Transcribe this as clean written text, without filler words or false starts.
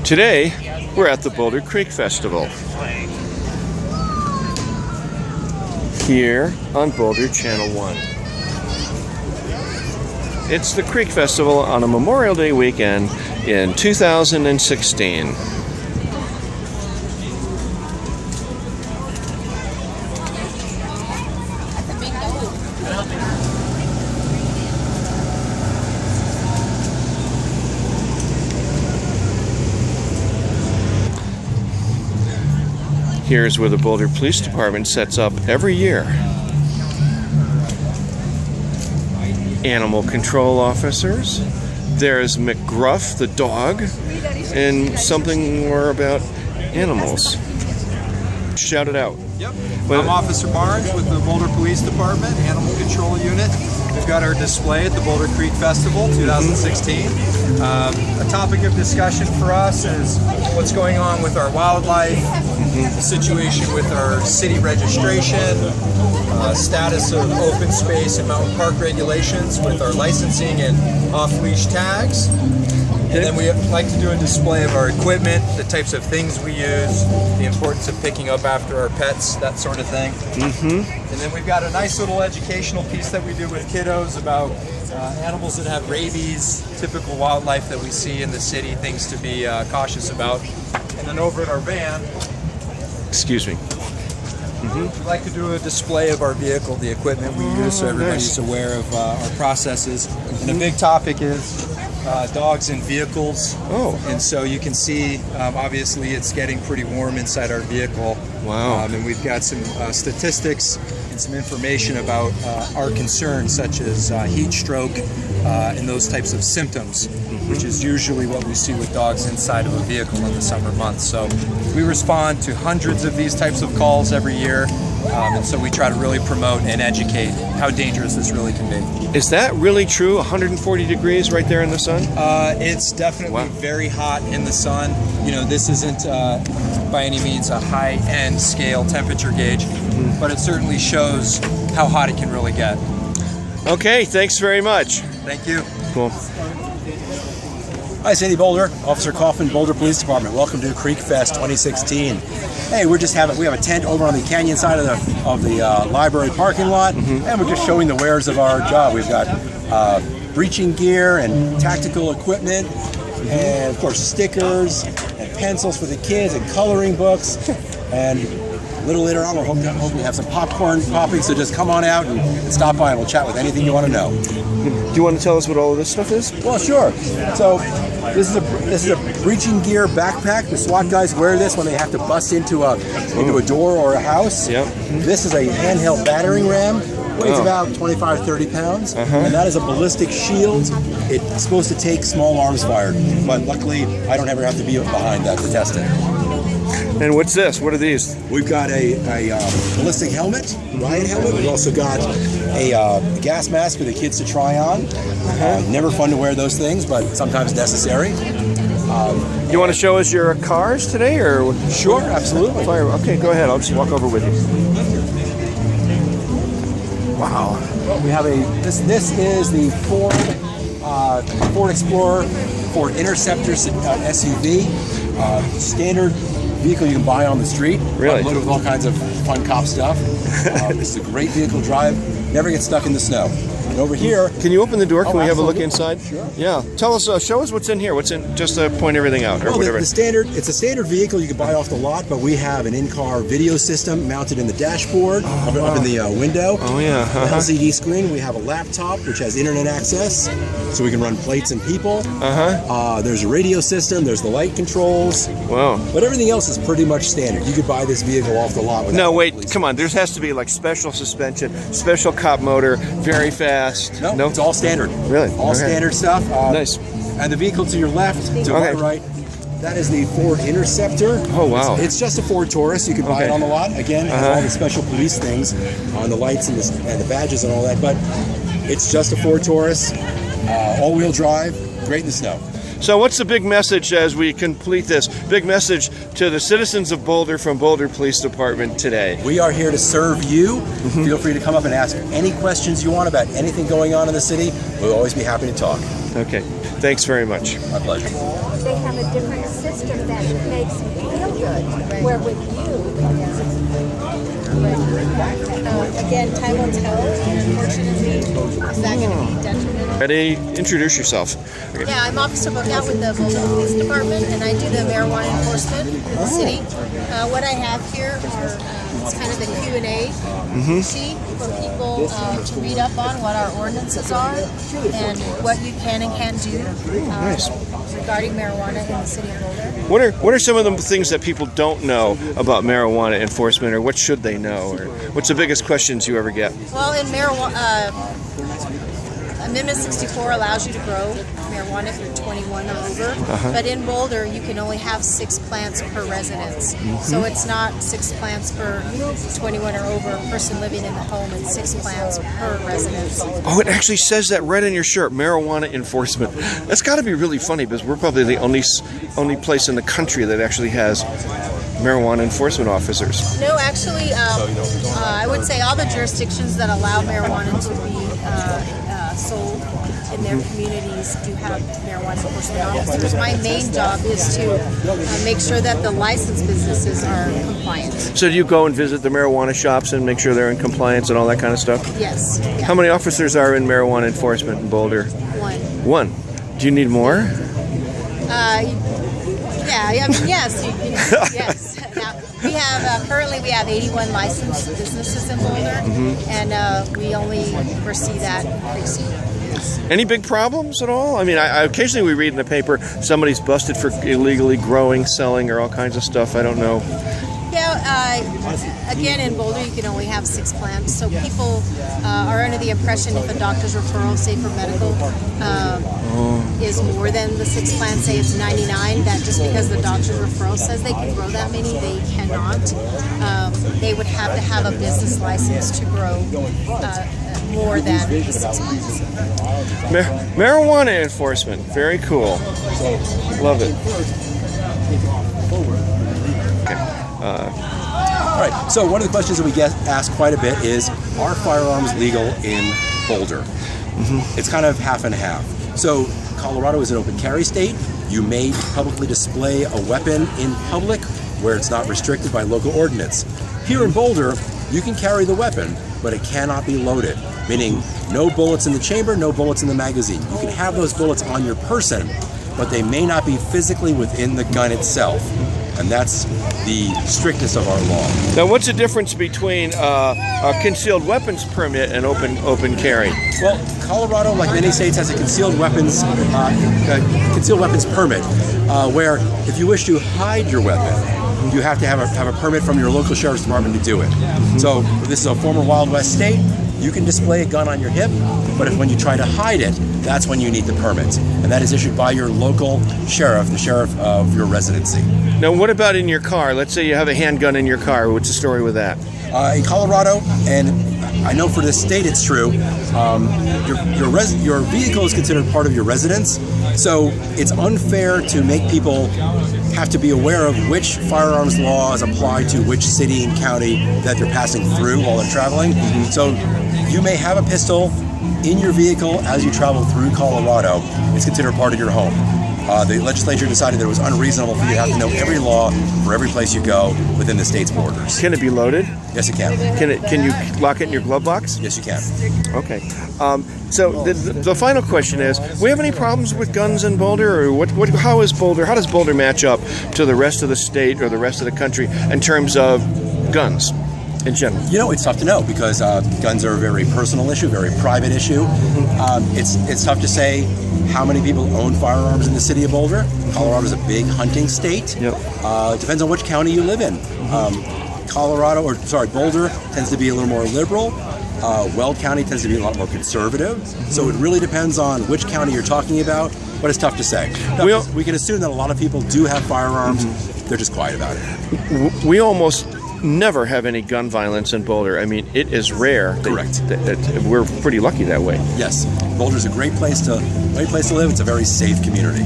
Today, we're at the Boulder Creek Festival here on Boulder Channel 1. It's the Creek Festival on a Memorial Day weekend in 2016. Here's where the Boulder Police Department sets up every year. Animal control officers. There's McGruff, the dog, and something more about animals. Shout it out. Yep. I'm Officer Barnes with the Boulder Police Department, Animal Control Unit. We've got our display at the Boulder Creek Festival 2016. A topic of discussion for us is what's going on with our wildlife, the situation with our city registration, status of open space and mountain park regulations with our licensing and off-leash tags. And then we like to do a display of our equipment, the types of things we use, the importance of picking up after our pets, that sort of thing. And then we've got a nice little educational piece that we do with kiddos about animals that have rabies, typical wildlife that we see in the city, things to be cautious about. And then over at our van, excuse me. We like to do a display of our vehicle, the equipment we use, so everybody's aware of our processes. And a big topic is dogs in vehicles. And so you can see, obviously, it's getting pretty warm inside our vehicle. Wow. And we've got some statistics and some information about our concerns, such as heat stroke and those types of symptoms, which is usually what we see with dogs inside of a vehicle in the summer months. So we respond to hundreds of these types of calls every year. And so we try to really promote and educate how dangerous this really can be. Is that really true? 140 degrees right there in the sun? It's definitely very hot in the sun. You know, this isn't by any means a high-end scale temperature gauge, but it certainly shows how hot it can really get. Okay, thanks very much. Thank you. Cool. Hi, Sandy Boulder, Officer Coffin, Boulder Police Department. Welcome to Creek Fest 2016. Hey, we have a tent over on the canyon side of the library parking lot, and we're just showing the wares of our job. We've got breaching gear and tactical equipment, and of course stickers and pencils for the kids and coloring books. And a little later on, we're hoping we have some popcorn popping. So just come on out and stop by, and we'll chat with anything you want to know. Do you want to tell us what all of this stuff is? Well, sure. So this is a breaching gear backpack. The SWAT guys wear this when they have to bust into a door or a house. This is a handheld battering ram. Weighs about 25, 30 pounds, and that is a ballistic shield. It's supposed to take small arms fired, but luckily I don't ever have to be behind that to test it. And what's this? What are these? We've got a ballistic helmet, riot helmet. We've also got a gas mask for the kids to try on. Never fun to wear those things, but sometimes necessary. You want to show us your cars today, or? Sure, absolutely. Okay, go ahead. I'll just walk over with you. Wow. Well, we have this is the Ford Explorer, Ford Interceptor SUV, standard vehicle you can buy on the street. Really? Loaded with all kinds of fun cop stuff. This is a great vehicle to drive. Never get stuck in the snow. And over here, can you open the door? Can we have a look inside? Sure. Yeah. Tell us, show us what's in here. What's in? Just point everything out, or whatever. It's a standard vehicle you can buy off the lot, but we have an in-car video system mounted in the dashboard, up in the window. Oh yeah. An LCD screen. We have a laptop which has internet access, so we can run plates and people. There's a radio system. There's the light controls. Wow. But everything else is pretty much standard. You could buy this vehicle off the lot. No, wait. Come on. There has to be like special suspension, special cop motor, very fast. No, it's all standard. Really? All standard stuff. Nice. And the vehicle to your left, to my right, that is the Ford Interceptor. Oh, wow. It's just a Ford Taurus. You can buy it on the lot. Again, it has all the special police things on the lights and the badges and all that. But it's just a Ford Taurus, all-wheel drive, great in the snow. So what's the big message as we complete this? Big message to the citizens of Boulder from Boulder Police Department today. We are here to serve you. Feel free to come up and ask any questions you want about anything going on in the city. We'll always be happy to talk. Okay, thanks very much. My pleasure. They have a different system that makes you feel good. Where with Again, time will tell. Unfortunately, is that going to be detrimental? Ready? Introduce yourself. Okay. Yeah, I'm Officer Bookout with the Boulder Police Department, and I do the marijuana enforcement in the city. What I have here are it's kind of the Q&A sheet for people to read up on what our ordinances are and what you can and can't do regarding marijuana in the city of Boulder. What are some of the things that people don't know about marijuana enforcement, or what should they know, or what's the biggest questions you ever get? Well, in marijuana, Amendment 64 allows you to grow marijuana if you're 21 or over, but in Boulder you can only have 6 plants per residence. So it's not 6 plants per 21 or over person living in the home, it's 6 plants per residence. Oh, it actually says that right in your shirt, marijuana enforcement. That's got to be really funny, because we're probably the only place in the country that actually has marijuana enforcement officers. No, actually, I would say all the jurisdictions that allow marijuana to be sold in their communities do have marijuana enforcement officers. My main job is to make sure that the licensed businesses are compliant. So do you go and visit the marijuana shops and make sure they're in compliance and all that kind of stuff? Yes. Yeah. How many officers are in marijuana enforcement in Boulder? One. Do you need more? Yeah, I mean, yes. Yes. Now, we have currently we have 81 licensed businesses in Boulder, and we only foresee that increasing. Any big problems at all? I mean, I occasionally we read in the paper somebody's busted for illegally growing, selling, or all kinds of stuff. I don't know. Yeah, again, in Boulder, you can only have 6 plants, so people are under the impression if a doctor's referral, say for medical, is more than the 6 plants, say it's 99, that just because the doctor's referral says they can grow that many, they cannot. They would have to have a business license to grow more than the 6 plants. Marijuana enforcement, very cool. Love it. All right, so one of the questions that we get asked quite a bit is, are firearms legal in Boulder? It's kind of half and half. So Colorado is an open carry state. You may publicly display a weapon in public where it's not restricted by local ordinance. Here in Boulder, you can carry the weapon, but it cannot be loaded, meaning no bullets in the chamber, no bullets in the magazine. You can have those bullets on your person, but they may not be physically within the gun itself. And that's the strictest of our law. Now, what's the difference between a concealed weapons permit and open carry? Well, Colorado, like many states, has a concealed weapons permit, where if you wish to hide your weapon, you have to have a permit from your local sheriff's department to do it. So this is a former Wild West state. You can display a gun on your hip, but when you try to hide it, that's when you need the permit. And that is issued by your local sheriff, the sheriff of your residency. Now, what about in your car? Let's say you have a handgun in your car. What's the story with that? In Colorado, and I know for this state it's true, your vehicle is considered part of your residence, so it's unfair to make people have to be aware of which firearms laws apply to which city and county that they're passing through while they're traveling. So you may have a pistol in your vehicle as you travel through Colorado. It's considered part of your home. The legislature decided that it was unreasonable for you to have to know every law for every place you go within the state's borders. Can it be loaded? Yes, it can. Can you lock it in your glove box? Yes, you can. Okay. So the final question is: we have any problems with guns in Boulder, or how does Boulder match up to the rest of the state or the rest of the country in terms of guns in general? You know, it's tough to know because guns are a very personal issue, very private issue. It's tough to say how many people own firearms in the city of Boulder. Colorado is a big hunting state. Yep. It depends on which county you live in. Boulder tends to be a little more liberal. Weld County tends to be a lot more conservative. So it really depends on which county you're talking about, but it's tough to say. We can assume that a lot of people do have firearms. They're just quiet about it. We almost never have any gun violence in Boulder. I mean, it is rare. Correct. We're pretty lucky that way. Yes. Boulder's a great place to live. It's a very safe community.